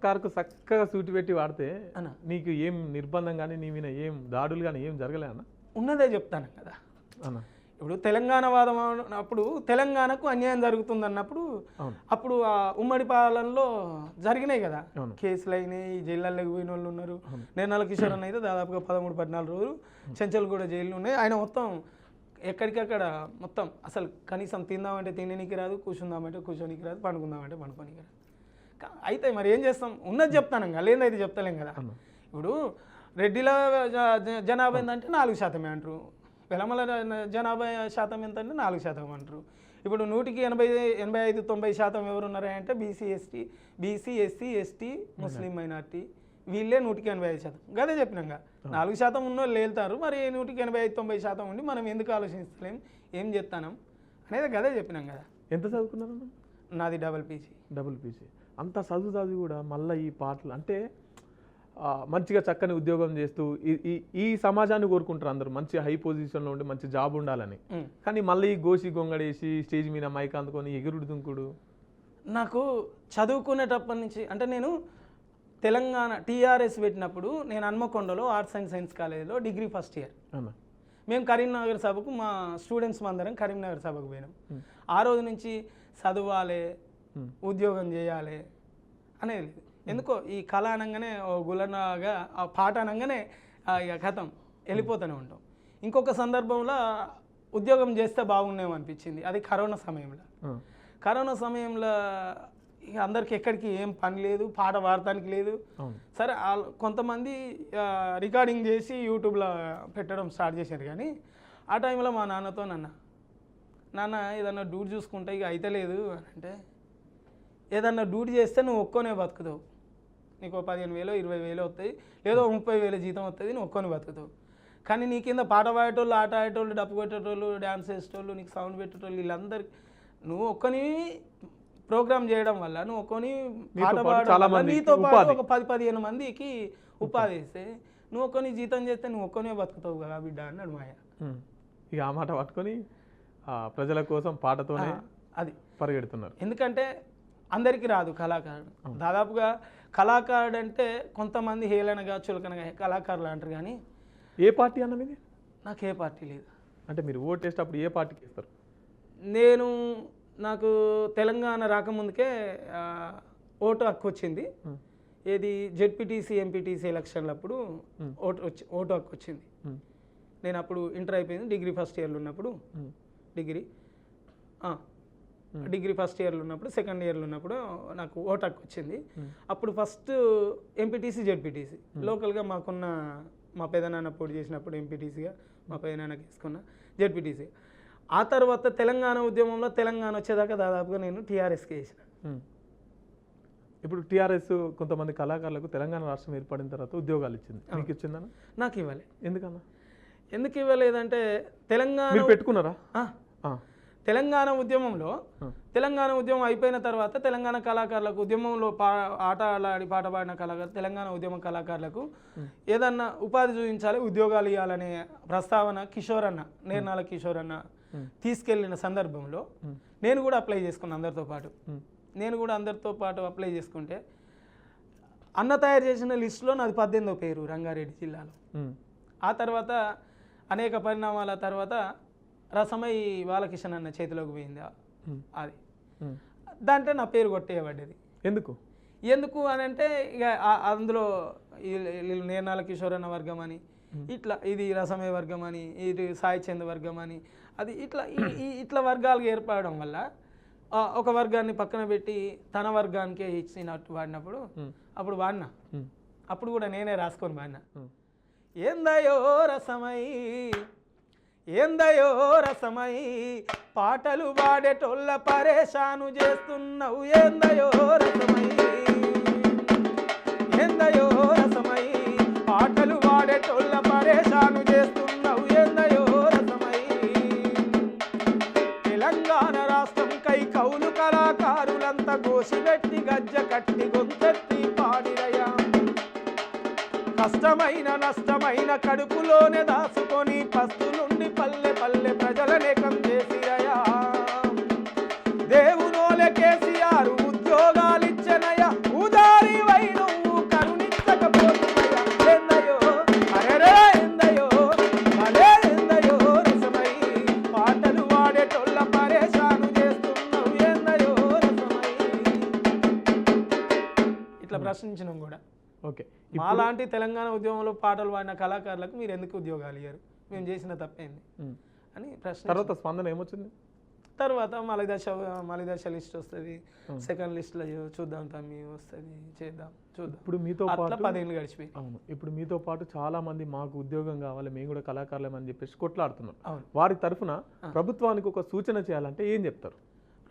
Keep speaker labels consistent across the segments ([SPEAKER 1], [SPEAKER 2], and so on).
[SPEAKER 1] సర్కారుకు చక్కగా సూటి పెట్టి వాడితే నీకు ఏం నిర్బంధం కానీ నీ మీద ఏం దాడులు కానీ ఏం జరగలే అన్న?
[SPEAKER 2] ఉన్నదే చెప్తాను కదా అన్న. ఇప్పుడు తెలంగాణ వాదం అప్పుడు తెలంగాణకు అన్యాయం జరుగుతుంది అన్నప్పుడు అప్పుడు ఆ ఉమ్మడి పాలనలో జరిగినాయి కదా కేసులు అయినాయి, జైళ్ళకి పోయిన వాళ్ళు ఉన్నారు. నిర్మల కిషోర్ అన్న అయితే దాదాపుగా 13-14 రోజులు చెంచల్ కూడా జైలు ఉన్నాయి. ఆయన మొత్తం ఎక్కడికక్కడ మొత్తం అసలు కనీసం తిందామంటే తిననీకి రాదు, కూర్చుందామంటే కూర్చోనికి రాదు, పండుకుందామంటే పండుకోనికి రాదు. అయితే మరి ఏం చేస్తాం? ఉన్నది చెప్తాను కదా, లేదైతే చెప్తలేం కదా. ఇప్పుడు రెడ్డిల జనాభా ఏంటంటే 4% అంటారు, వెలమల జనాభా శాతం ఎంత అంటే 4% అంటారు. ఇప్పుడు 100కి 85-90% ఎవరు ఉన్నారంటే బీసీ ఎస్సీ ఎస్టీ ముస్లిం మైనార్టీ, వీళ్ళే 100కి 85%. గదే చెప్పినాక 4% ఉన్న వాళ్ళు వెళ్తారు. మరి 100కి 85-90% ఉండి మనం ఎందుకు ఆలోచిస్తలేం, ఏం చేస్తాం అనేది గదే చెప్పినాం కదా.
[SPEAKER 1] ఎంత చదువుకున్నారు?
[SPEAKER 2] నాది డబుల్ పీజీ.
[SPEAKER 1] అంత చదువు కూడా మళ్ళీ ఈ పాటలు అంటే మంచిగా చక్కని ఉద్యోగం చేస్తూ ఈ సమాజాన్ని కోరుకుంటారు అందరూ, మంచి హై పొజిషన్లో ఉండి మంచి జాబ్ ఉండాలని. కానీ మళ్ళీ గోసి గొంగడేసి స్టేజ్ మీద మైక్ అందుకొని ఎగురుడు దుంకుడు. నాకు
[SPEAKER 2] చదువుకునేటప్పటి నుంచి అంటే నేను తెలంగాణ టీఆర్ఎస్ పెట్టినప్పుడు నేను హన్మకొండలో ఆర్ట్స్ అండ్ సైన్స్ కాలేజీలో డిగ్రీ ఫస్ట్ ఇయర్. మేము కరీంనగర్ సభకు మా స్టూడెంట్స్ అందరం కరీంనగర్ సభకు పోయినాం. ఆ రోజు నుంచి చదవాలి, ఉద్యోగం చేయాలి అనేది ఎందుకో ఈ కళ అనగానే గులనాగా ఆ పాట అనగానే ఇక కథం వెళ్ళిపోతూనే ఉంటాం. ఇంకొక సందర్భంలో ఉద్యోగం చేస్తే బాగుండేమో అనిపించింది, అది కరోనా సమయంలో. కరోనా సమయంలో ఇక అందరికి ఎక్కడికి ఏం పని లేదు, పాట పాడటానికి లేదు. సరే కొంతమంది రికార్డింగ్ చేసి యూట్యూబ్లో పెట్టడం స్టార్ట్ చేశారు. కానీ ఆ టైంలో మా నాన్నతో నాన్న ఏదన్నా డ్యూటీ చూసుకుంటే ఇక అయితే లేదు అని అంటే, ఏదన్నా డ్యూటీ చేస్తే నువ్వు ఒక్కోనే బతుకుతావు, నీకు 15,000 20,000 వస్తాయి, లేదో 30,000 జీతం వస్తుంది, నువ్వు ఒక్కొని బతుకుతావు. కానీ నీ కింద పాట పాడేటోళ్ళు, ఆట ఆడేటోళ్ళు, డప్పు కొట్టేటోళ్ళు, డ్యాన్స్ చేసేటోళ్ళు, నీకు సౌండ్ పెట్టేటోళ్ళు, వీళ్ళందరికీ నువ్వు ఒక్కని ప్రోగ్రామ్ చేయడం వల్ల, నువ్వు ఒక్కొని పాట పాడడం వల్ల నీతో పాటు ఒక 10-15 మందికి ఉపాధి ఇస్తే, నువ్వు ఒక్కొని జీతం చేస్తే నువ్వు ఒక్కనే బతుకుతావు కదా బిడ్డ అన్నాడు మాయ.
[SPEAKER 1] ఇక ఆ మాట పట్టుకొని ప్రజల కోసం పాటతోనే అది పరిగెడుతున్నారు.
[SPEAKER 2] ఎందుకంటే అందరికీ రాదు కళాకారుడు. దాదాపుగా కళాకారుడు అంటే కొంతమంది హేళనగా చులకనగా కళాకారులు అంటారు. కానీ
[SPEAKER 1] ఏ పార్టీ అన్న మీది?
[SPEAKER 2] నాకు ఏ పార్టీ లేదు.
[SPEAKER 1] అంటే మీరు ఓటు వేసేటప్పుడు ఏ పార్టీకి ఇస్తారు?
[SPEAKER 2] నాకు తెలంగాణ రాకముందుకే ఓటు హక్కు వచ్చింది. ఏది జెడ్పీటీసీ ఎంపీటీసీ ఎలక్షన్లప్పుడు ఓటు హక్కు వచ్చింది. నేను అప్పుడు ఇంటర్ అయిపోయింది, డిగ్రీ ఫస్ట్ ఇయర్లో ఉన్నప్పుడు డిగ్రీ ఫస్ట్ ఇయర్లో ఉన్నప్పుడు సెకండ్ ఇయర్లో ఉన్నప్పుడు నాకు ఓటు హక్కు వచ్చింది. అప్పుడు ఫస్ట్ ఎంపీటీసీ జెడ్పీటీసీ లోకల్గా మా పెదనాన్న పోటీ చేసినప్పుడు ఎంపీటీసీగా మా పెదనాన్నకి వేసుకున్న జెడ్పీటీసీ. ఆ తర్వాత తెలంగాణ ఉద్యమంలో తెలంగాణ వచ్చేదాకా దాదాపుగా నేను టీఆర్ఎస్కి వేసిన.
[SPEAKER 1] ఇప్పుడు టీఆర్ఎస్ కొంతమంది కళాకారులకు తెలంగాణ రాష్ట్రం ఏర్పడిన తర్వాత ఉద్యోగాలు ఇచ్చింది, మీకు ఇచ్చిందన్న?
[SPEAKER 2] నాకు ఇవ్వాలి.
[SPEAKER 1] ఎందుకన్నా?
[SPEAKER 2] ఎందుకు ఇవ్వలేదంటే తెలంగాణ
[SPEAKER 1] పెట్టుకున్నారా?
[SPEAKER 2] తెలంగాణ ఉద్యమం అయిపోయిన తర్వాత తెలంగాణ కళాకారులకు ఉద్యమంలో ఆట ఆడి పాట పాడిన కళాకారులు తెలంగాణ ఉద్యమ కళాకారులకు ఏదన్నా ఉపాధి చూపించాలి, ఉద్యోగాలు ఇవ్వాలనే ప్రస్తావన నిర్మల కిషోర్ అన్న తీసుకెళ్లిన సందర్భంలో నేను కూడా అప్లై చేసుకున్నాను అందరితో పాటు అప్లై చేసుకుంటే అన్న తయారు చేసిన లిస్టులో నాది 18వ పేరు రంగారెడ్డి జిల్లాలో. ఆ తర్వాత అనేక పరిణామాల తర్వాత రసమై బాలకిషన్ అన్న చేతిలోకి పోయింది. అది దాంట్లో నా పేరు కొట్టేయబడ్డది. ఎందుకు అని అంటే ఇక అందులో నిర్మల కిషోర్ అన్న వర్గం అని, ఇది రసమయ వర్గం అని, ఇది సాయి చంద్ వర్గం అని, అది ఇట్లా వర్గాలుగా ఏర్పడడం వల్ల ఒక వర్గాన్ని పక్కన పెట్టి తన వర్గానికే ఇచ్చినట్టు వాడినప్పుడు అప్పుడు కూడా నేనే రాసుకొని వాడినా. ఏందయో రసమై పాటలు పాడేటోళ్ళ పరేషాను చేస్తున్నావు, ఏందయో రసమై పాటలు పాడేటోళ్ళ పరేషాను చేస్తున్నావు, ఏందయో రసమై తెలంగాణ రాష్ట్రం కై కౌలు కళాకారులంతా గోసిపెట్టి గజ్జ కట్టి గొంతెత్తి పాడిరయా, కష్టమైన నష్టమైన కడుపులోనే దాచుకొని పస్తులుండి పల్లె పల్లె ప్రజలనేకం చేసిరయా, దేవునోలే కేసీఆర్ ఉద్యోగాలిచ్చనయ ఉదారి వైను ప్రశ్నించినాం కూడా.
[SPEAKER 1] ఓకే.
[SPEAKER 2] మాలాంటి తెలంగాణ ఉద్యమంలో పాటలు పాడిన కళాకారులకు మీరు ఎందుకు ఉద్యోగాలు ఇయ్యరు, మేము చేసిన తప్పేంది అని ప్రశ్న.
[SPEAKER 1] తర్వాత స్పందన ఏమొచ్చింది?
[SPEAKER 2] తర్వాత మలిదశ లిస్ట్ వస్తుంది, సెకండ్ లిస్ట్లో చూద్దాం తమ్మి వస్తుంది, చేద్దాం చూద్దాం.
[SPEAKER 1] ఇప్పుడు మీతో
[SPEAKER 2] అట్లా 10 ఏళ్ళు గడిచిపోయి.
[SPEAKER 1] అవును, ఇప్పుడు మీతో పాటు చాలా మంది మాకు ఉద్యోగం కావాలి, మేము కూడా కళాకారులమని చెప్పేసి కొట్లాడుతున్నారు.
[SPEAKER 2] అవును.
[SPEAKER 1] వారి తరఫున ప్రభుత్వానికి ఒక సూచన చేయాలంటే ఏం చెప్తారు?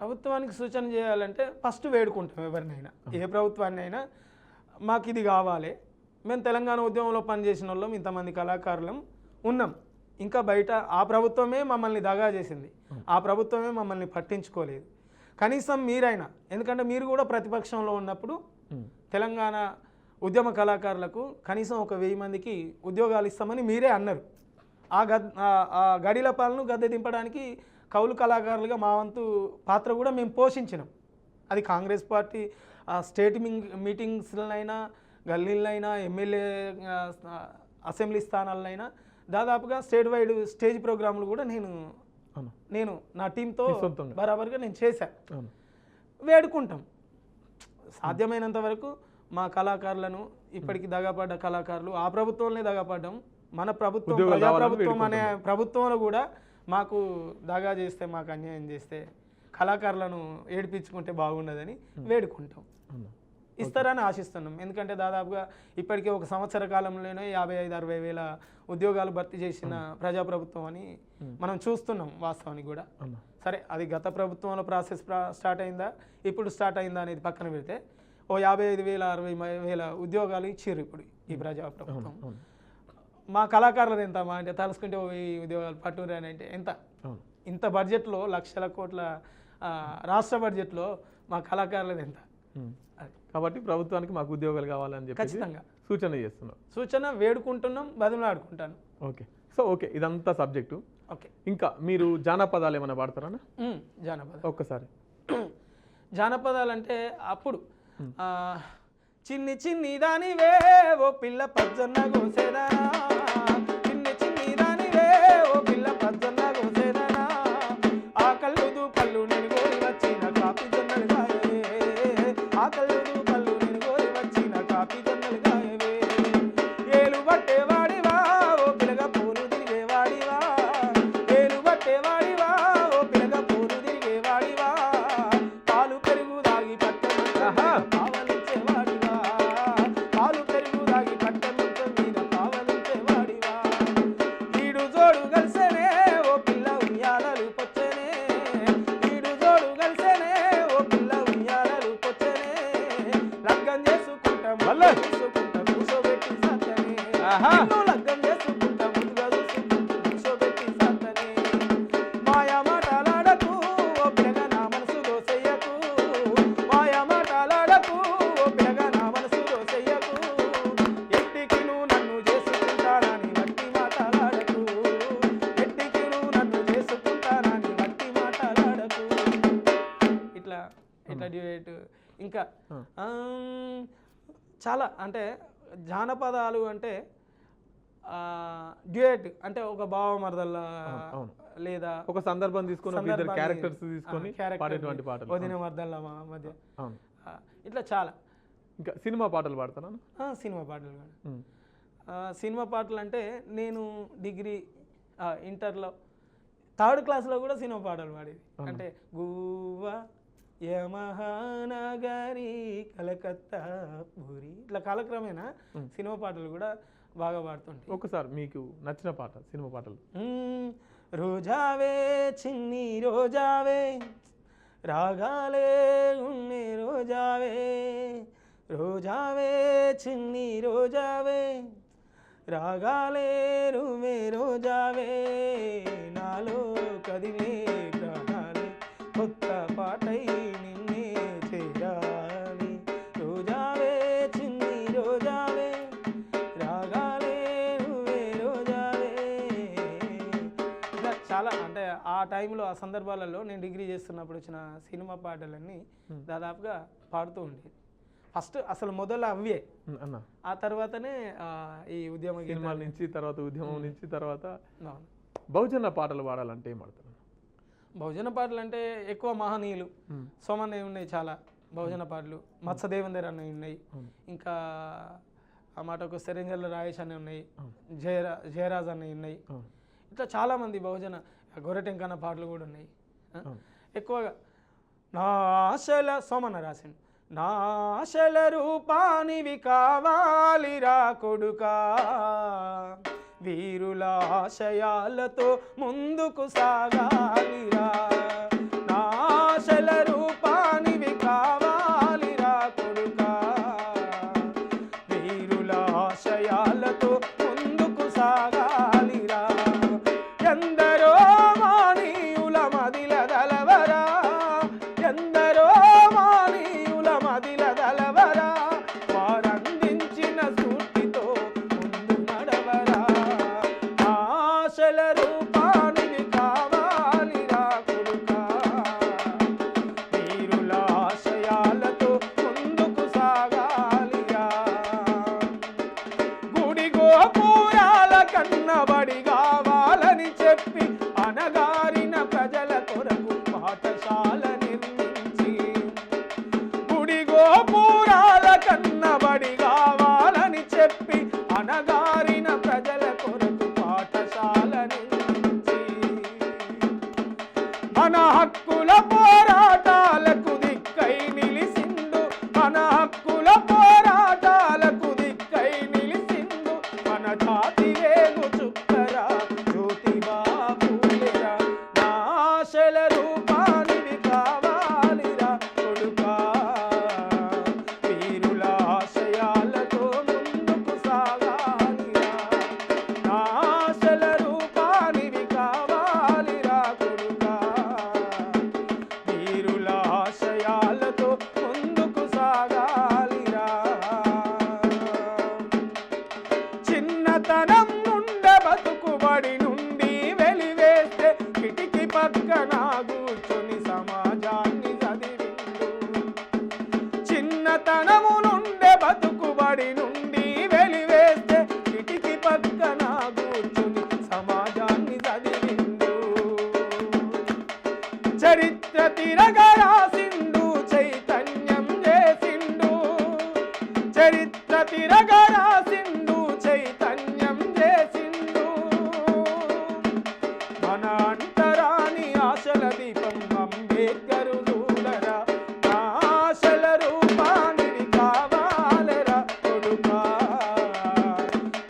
[SPEAKER 2] ప్రభుత్వానికి సూచన చేయాలంటే ఫస్ట్ వేడుకుంటాం ఎవరినైనా, ఏ ప్రభుత్వాన్ని అయినా మాకు ఇది కావాలి. మేము తెలంగాణ ఉద్యమంలో పనిచేసిన వాళ్ళం ఇంతమంది కళాకారులం ఉన్నాం, ఇంకా బయట ఆ ప్రభుత్వమే మమ్మల్ని దగా చేసింది, ఆ ప్రభుత్వమే మమ్మల్ని పట్టించుకోలేదు. కనీసం మీరైనా, ఎందుకంటే మీరు కూడా ప్రతిపక్షంలో ఉన్నప్పుడు తెలంగాణ ఉద్యమ కళాకారులకు కనీసం ఒక 1000 మందికి ఉద్యోగాలు ఇస్తామని మీరే అన్నారు. ఆ గడిల పాలను గద్దె దింపడానికి కౌలు కళాకారులుగా మా వంతు పాత్ర కూడా మేము పోషించినాం. అది కాంగ్రెస్ పార్టీ స్టేట్ మీటింగ్స్లైనా, గల్లీలైనా, ఎమ్మెల్యే అసెంబ్లీ స్థానాలైనా దాదాపుగా స్టేట్ వైడ్ స్టేజ్ ప్రోగ్రాంలు కూడా నేను నా టీంతో బరాబర్గా నేను చేశాను. వేడుకుంటాం సాధ్యమైనంత వరకు మా కళాకారులను, ఇప్పటికి దగాపడ్డ కళాకారులు, ఆ ప్రభుత్వంలోనే దగాపడ్డాం, మన ప్రభుత్వం ప్రజాప్రభుత్వం అనే ప్రభుత్వంలో కూడా మాకు దగా చేస్తే, మాకు అన్యాయం చేస్తే, కళాకారులను ఏడిపించుకుంటే బాగుండదని వేడుకుంటాం. ఇస్తారని ఆశిస్తున్నాం. ఎందుకంటే దాదాపుగా ఇప్పటికే ఒక సంవత్సర కాలంలోనే 55-60 వేల ఉద్యోగాలు భర్తీ చేసిన ప్రజాప్రభుత్వం అని మనం చూస్తున్నాం వాస్తవానికి కూడా. సరే, అది గత ప్రభుత్వంలో ప్రాసెస్ స్టార్ట్ అయిందా, ఇప్పుడు స్టార్ట్ అయిందా అనేది పక్కన పెడితే ఓ 55,000-60 వేల ఉద్యోగాలు ఇచ్చారు ఇప్పుడు ఈ ప్రజాప్రభుత్వం. మా కళాకారులది ఎంత అంటే తలుసుకుంటే 1000 ఉద్యోగాలు పట్టురు అని అంటే ఎంత? ఇంత బడ్జెట్లో, లక్షల కోట్ల రాష్ట్ర బడ్జెట్లో మా కళాకారులది ఎంత?
[SPEAKER 1] కాబట్టి ప్రభుత్వానికి మాకు ఉద్యోగాలు కావాలని చెప్పి
[SPEAKER 2] ఖచ్చితంగా
[SPEAKER 1] సూచన చేస్తున్నాం,
[SPEAKER 2] సూచన వేడుకుంటున్నాం, బదులాడుకుంటాను.
[SPEAKER 1] ఓకే, ఇదంతా సబ్జెక్టు.
[SPEAKER 2] ఓకే,
[SPEAKER 1] ఇంకా మీరు జానపదాలు ఏమైనా పాడతారా?
[SPEAKER 2] జానపదాలు
[SPEAKER 1] ఒక్కసారి.
[SPEAKER 2] జానపదాలు అంటే అప్పుడు చిన్ని చిన్ని దానివే ఓ పిల్ల పజ్జొన్న గోసేదానా, చిన్ని చిన్ని దానివే ఓ పిల్ల పజ్జొన్న గోసేదానా, ఆ కళ్ళుదు పళ్ళు నేను కోరి వచ్చిన కాపీ జొన్నలు గాయవే, ఆ కళ్ళుదు పళ్ళు నేను కోరి వచ్చిన కాపీ జొన్నలు గాయవే, ఏలు పట్టేవాడివా ఓ పిల్లగ పూలు తిరిగేవాడివా, ఏలు పట్టేవాడివా ఓ పిల్లగ పూలు తిరిగేవాడివా, పాలు పెరుగు దాగి పట్టె కావలించేవాడివా, పాలు పెరుగు దాగి పట్టె మీద కావలించేవాడివా, ఈడు జోడు కలిసేనే ఓ పిల్ల ఉయ్యాలలు పొచ్చేనే, ఈడు జోడు కలిసేనే ఓ పిల్ల ఉయ్యాలలు పొచ్చేనే, లగ్గం చేసుకుంటా మళ్ళీ చూసుకుంటా కూర్చోబెట్టి సత్తనే, లగ్గం చేసుకుంటా ముందుగా చూసుకుంటా కూర్చోబెట్టి సత్తనే, మాయా మాటలాడకు ఓ పిల్లగా నా మనసు దోసెయ్యకు, మాయా మాటలాడకు ఓ పిల్లగా నా మనసు దోసెయ్యకు, ఎట్టికి నువ్వు నన్ను చేసుకుంటానని వట్టి మాటలాడకు, ఎట్టికి నువ్వు నన్ను చేసుకుంటానని వట్టి మాటలాడకు. ఇట్లా డ్యూయట్. ఇంకా చాలా అంటే జానపదాలు అంటే డ్యూయట్ అంటే ఒక భావమర్దల లేదా
[SPEAKER 1] ఒక సందర్భం తీసుకొని ఇద్దరు క్యారెక్టర్స్ తీసుకొని పాడేటువంటి పాటలు,
[SPEAKER 2] వదిన మర్దల మధ్య ఇట్లా చాలా.
[SPEAKER 1] ఇంకా సినిమా పాటలు పాడతాను.
[SPEAKER 2] సినిమా పాటలు కూడా. సినిమా పాటలు అంటే నేను డిగ్రీ ఇంటర్లో 3rd క్లాస్లో కూడా సినిమా పాటలు పాడేది. అంటే గువ్వా యమహానగరి కలకత్తా పూరి ఇట్లా కాలక్రమేణా సినిమా పాటలు కూడా బాగా పాడుతుంటాయి.
[SPEAKER 1] ఒకసారి మీకు నచ్చిన పాట సినిమా పాటలు?
[SPEAKER 2] రోజావే చిన్ని రోజావే రాగాలే ఉన్నే రోజావే, రోజావే చిన్ని రోజావే రాగాలే నువ్వే రోజావే, నాలో కదిలే ప్రాణాలే కొత్త పాటై నిన్నే చేరాలి, రోజావే చిన్ని రోజావే రాగాలే నువ్వే రోజావే. ఇట్లా చాలా అంటే ఆ టైంలో ఆ సందర్భాలలో నేను డిగ్రీ చేస్తున్నప్పుడు వచ్చిన సినిమా పాటలన్నీ దాదాపుగా పాడుతూ ఉండేది. ఫస్ట్ అసలు మొదలు అవే
[SPEAKER 1] అన్న,
[SPEAKER 2] ఆ తర్వాతనే ఈ ఉద్యమ
[SPEAKER 1] సినిమాల నుంచి, తర్వాత ఉద్యమం నుంచి, తర్వాత బహుజన పాటలు పాడాలంటే ఏం పాడతారు?
[SPEAKER 2] బహుజన పాటలు అంటే ఎక్కువ మహనీయులు సోమన్నయ్య ఉన్నాయి, చాలా బహుజన పాటలు మత్స్యదేవేందర్ అన్నవి ఉన్నాయి, ఇంకా ఆ మాటకు సెరెంజల్ల రాయేష్ అనే ఉన్నాయి, జయరాజ్ అన్నవి ఉన్నాయి. ఇట్లా చాలామంది బహుజన గొర్రెటెంకన్న పాటలు కూడా ఉన్నాయి. ఎక్కువగా నా ఆశల సోమన్న రాసిండు, నా ఆశల రూపానివి కావాలిరా కొడుకా, వీరుల ఆశయాలతో ముందుకు సాగాలిరా, నా ఆశల రూపానివి కావాలిరా కొడుకా, వీరుల ఆశయాలతో ముందుకు సాగాలిరా, ఎందరో మానీయుల మదిల దలవరా, ఎందరో మానీయుల మదిల దలవరా, వారందించిన స్ఫూర్తితో ముందు నడవరా, ఆశల రూపానివి కావాలిరా కొడుకా, వీరుల ఆశయాలతో ముందుకు సాగాలిరా, గుడి గోపురాల కన్నబడి కావాలని చెప్పి అనగారిన ప్రజల కొరకు పాఠశాల నిర్మించి, గుడి గోపురాల కన్నబడి కావాలని చెప్పి అనగారిన ప్రజల కొరకు పాఠశాల నిర్మించి, మన హక్కుల పోరాటాలకు దిక్కై నిలిసిండు, మన హక్కుల పోరాటాలకు దిక్కై నిలిసిండు, మన జాతి వేగు చుక్కరా జ్యోతిబా పూలేరా, నా ఆశల రూపానివి కావాలిరా కొడుకా, వీరుల ఆశయాలతో ముందుకు సాగాలిరా, నా ఆశల రూపానివి కావాలిరా కొడుకా, వీరుల ఆశయాలతో ముందుకు సాగాలిరా, చిన్నతనం నుండి బతుకుబడి నుండి వెలివేస్తే కిటికీ పక్కన కూర్చొని సమాజాన్ని చదివిండు, చిన్నతనము నుండి బతుకుబడి నుండి వెలివేస్తే కిటికీ పక్కన కూర్చొని సమాజాన్ని చదివిండు, చరిత్ర తిరగా రాసిండు చైతన్యం చేసిండు, చరిత్ర తిరగా రాసిండు చైతన్యం చేసిండు, మన అంతరాని ఆశల దీపం అంబేద్కరు చూడరా, నా ఆశల రూపానివి కావాలరా కొడుకా,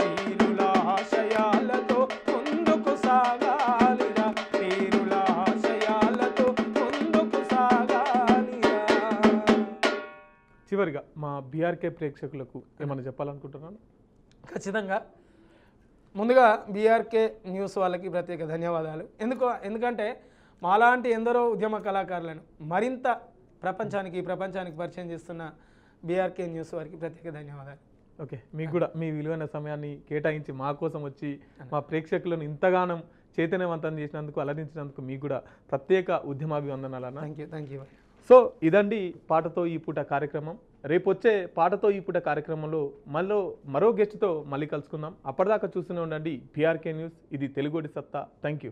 [SPEAKER 2] వీరుల ఆశయాలతో ముందుకు సాగాలిరా, వీరుల ఆశయాలతో ముందుకు సాగాలిరా.
[SPEAKER 1] చివరిగా మా బీఆర్కే ప్రేక్షకులకు ఏమైనా చెప్పాలనుకుంటున్నాను?
[SPEAKER 2] ఖచ్చితంగా ముందుగా బీఆర్కే న్యూస్ వాళ్ళకి ప్రత్యేక ధన్యవాదాలు. ఎందుకంటే మాలాంటి ఎందరో ఉద్యమ కళాకారులను మరింత ప్రపంచానికి పరిచయం చేస్తున్న బీఆర్కే న్యూస్ వారికి ప్రత్యేక ధన్యవాదాలు.
[SPEAKER 1] ఓకే, మీకు కూడా మీ విలువైన సమయాన్ని కేటాయించి మా కోసం వచ్చి మా ప్రేక్షకులను ఇంతగానం చైతన్యవంతం చేసినందుకు, అలరించినందుకు మీకు కూడా ప్రత్యేక ఉద్యమాభివందనాలన్న.
[SPEAKER 2] Thank you.
[SPEAKER 1] సో ఇదండి పాటతో ఈ పూట కార్యక్రమం. రేపు వచ్చే పాటతో ఈ పూట కార్యక్రమంలో మరో గెస్ట్తో మళ్ళీ కలుసుకుందాం. అప్పటిదాకా చూస్తూనే ఉండండి బీఆర్కే న్యూస్. ఇది తెలుగుడి సత్తా. Thank you.